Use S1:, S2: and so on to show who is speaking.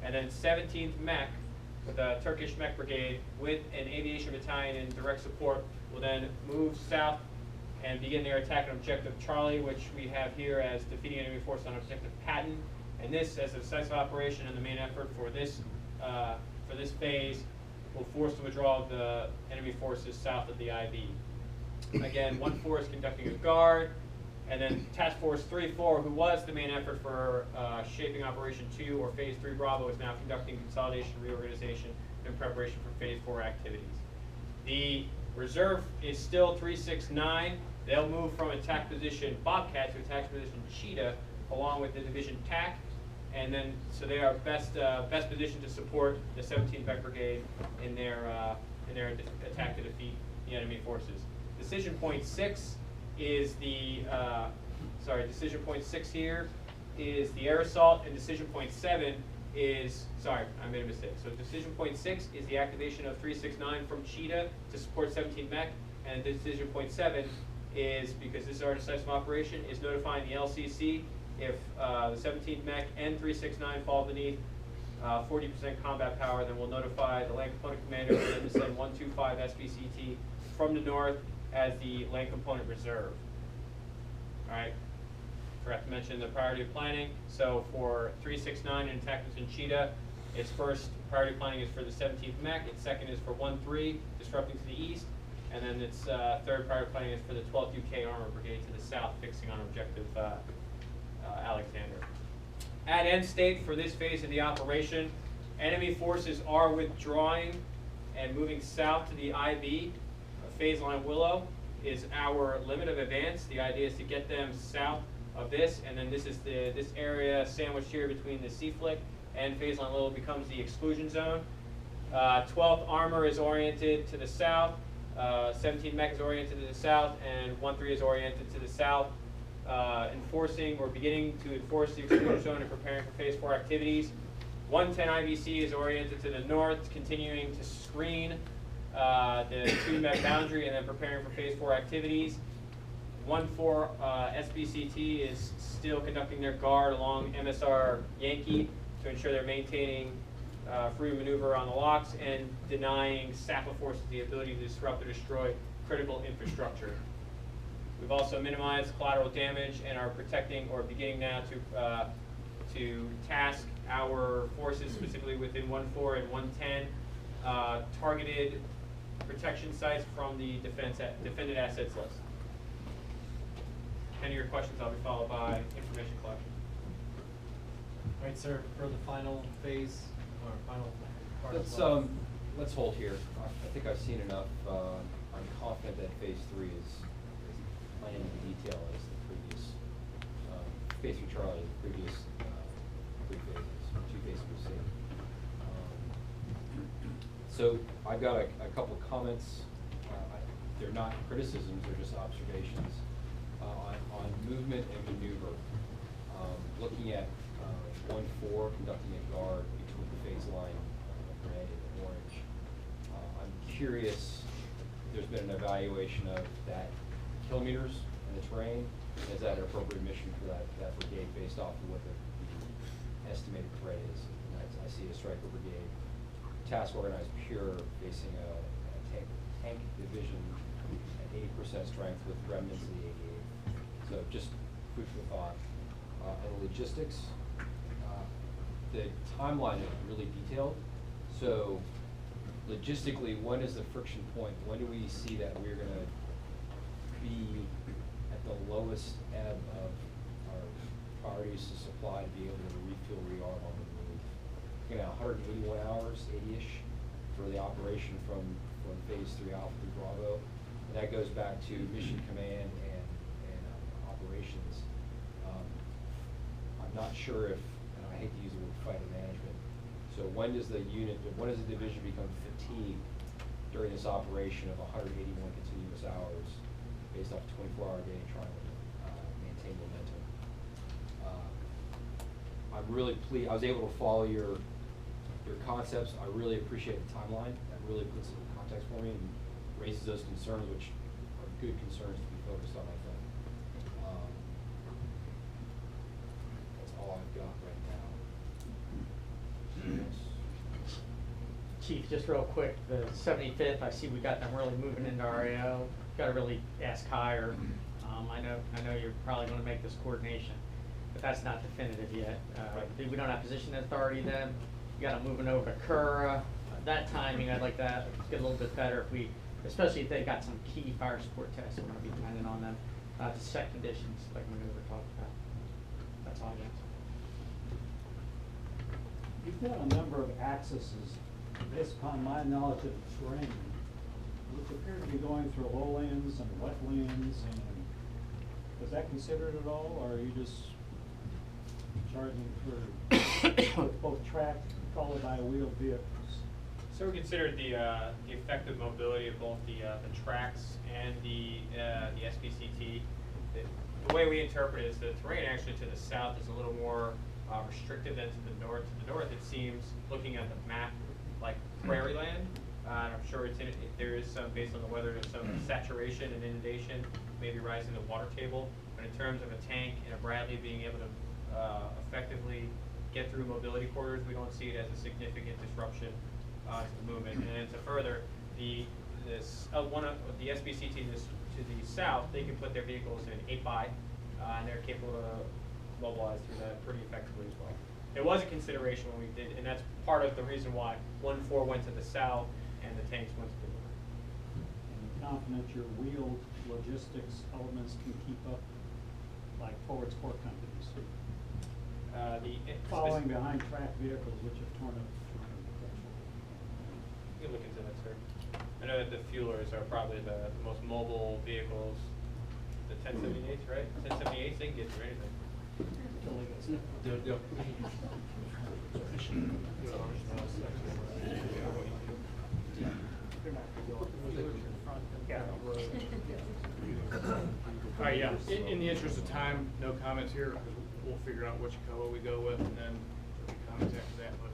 S1: And then 17th Mech, the Turkish Mech Brigade, with an aviation battalion in direct support, will then move south and begin their attack on Objective Charlie, which we have here as defeating enemy force on Objective Patton. And this, as a decisive operation and the main effort for this phase, will force the withdrawal of the enemy forces south of the IB. Again, 1-4 is conducting a guard, and then Task Force 3-4, who was the main effort for shaping Operation 2 or Phase 3 Bravo, is now conducting consolidation, reorganization, in preparation for Phase 4 activities. The reserve is still 369. They'll move from attack position Bobcat to attack position Cheetah, along with the division TAC, and then so they are best positioned to support the 17th Mech Brigade in their attack to defeat the enemy forces. Decision point 6 is the decision point 6 here is the air assault, and decision point 7 is, sorry, I made a mistake. So decision point 6 is the activation of 369 from Cheetah to support 17 Mech, and decision point 7 is, because this is our decisive operation, is notifying the LCC if the 17th Mech and 369 fall beneath 40% combat power, then we'll notify the land component commander and then send 125 SBCT from the north as the land component reserve. All right. Forgot to mention the priority of planning. So for 369 and attack position Cheetah, its first priority planning is for the 17th Mech. Its second is for 1-3, disrupting to the east. And then its third priority planning is for the 12th UK Armor Brigade to the south, fixing on Objective Alexander. At end state for this phase of the operation, enemy forces are withdrawing and moving south to the IB. Phase line Willow is our limit of advance. The idea is to get them south of this, and then this is this area sandwiched here between the C-Flick and phase line Willow becomes the exclusion zone. 12th Armor is oriented to the south, 17 Mech is oriented to the south, and 1-3 is oriented to the south. Beginning to enforce the exclusion zone and preparing for phase 4 activities. 110 IBC is oriented to the north, continuing to screen the 2 Mech boundary and then preparing for phase 4 activities. 1-4 SBCT is still conducting their guard along MSR Yankee to ensure they're maintaining free maneuver on the locks and denying SAPA forces the ability to disrupt or destroy critical infrastructure. We've also minimized collateral damage and are protecting or beginning now to task our forces specifically within 1-4 and 110 targeted protection sites from the defended assets list. Any of your questions, I'll be followed by information collection.
S2: All right, sir, for the final phase or final part.
S3: Let's hold here. I think I've seen enough. I'm confident that phase 3 is planning in detail as the previous phase 3 Charlie, the previous 3 phases, 2 phases we've seen. So I've got a couple of comments. They're not criticisms; they're just observations on movement and maneuver. Looking at 1-4 conducting a guard between the phase line gray and orange. I'm curious. There's been an evaluation of that kilometers and the terrain. Is that an appropriate mission for that brigade based off of what the estimated threat is? And I see a striker brigade, task organized pure, facing a tank division at 80% strength with remnants of the 88. So just food for thought. And logistics, the timeline is really detailed. So logistically, when is the friction point? When do we see that we're going to be at the lowest ebb of our priorities to supply to be able to refuel, rearm on the move? Looking at 181 hours, 80-ish, for the operation from phase 3 Alpha to Bravo. And that goes back to mission command and operations. I'm not sure if, and I hate to use the word fighter management, so when does the division become fatigued during this operation of 181 continuous hours based off a 24-hour day trying to maintain momentum? I'm really pleased. I was able to follow your concepts. I really appreciate the timeline. That really puts it in context for me and raises those concerns, which are good concerns to be focused on, I think. That's all I've got right now.
S4: Chief, just real quick, the 75th, I see we got them really moving into RAO. Gotta really ask higher. I know you're probably gonna make this coordination, but that's not definitive yet. We don't have position authority then. You got them moving over to COA. That timing, I'd like that to get a little bit better if we, especially if they got some key fire support tests, we're gonna be dependent on them. To set conditions, like Maneuver talked about. That's all I got.
S5: You've got a number of accesses, based upon my knowledge of the terrain, which appear to be going through lowlands and wetlands, and is that considered at all, or are you just charging for both tracked followed by wheeled vehicles?
S1: So we considered the effective mobility of both the tracks and the SBCT. The way we interpret it is the terrain actually to the south is a little more restricted than to the north. To the north, it seems, looking at the map, like prairie land. And I'm sure there is some, based on the weather, there's some saturation and inundation, maybe rising the water table. But in terms of a tank and a Bradley being able to effectively get through mobility corridors, we don't see it as a significant disruption to the movement. And then to further, the SBCT to the south, they can put their vehicles in 8x, and they're capable of mobilize through that pretty effectively as well. It was a consideration when we did, and that's part of the reason why 1-4 went to the south and the tanks went to the north.
S5: And you're confident your wheeled logistics elements can keep up, like forward sport companies? Following behind track vehicles which have torn up the terrain.
S1: You can look into that, sir. I know that the fuelers are probably the most mobile vehicles. The 1078s, right? 1078s, they can get through anything.
S6: All right, yeah, in the interest of time, no comments here, because we'll figure out which COA we go with, and then there'll be comments after that, but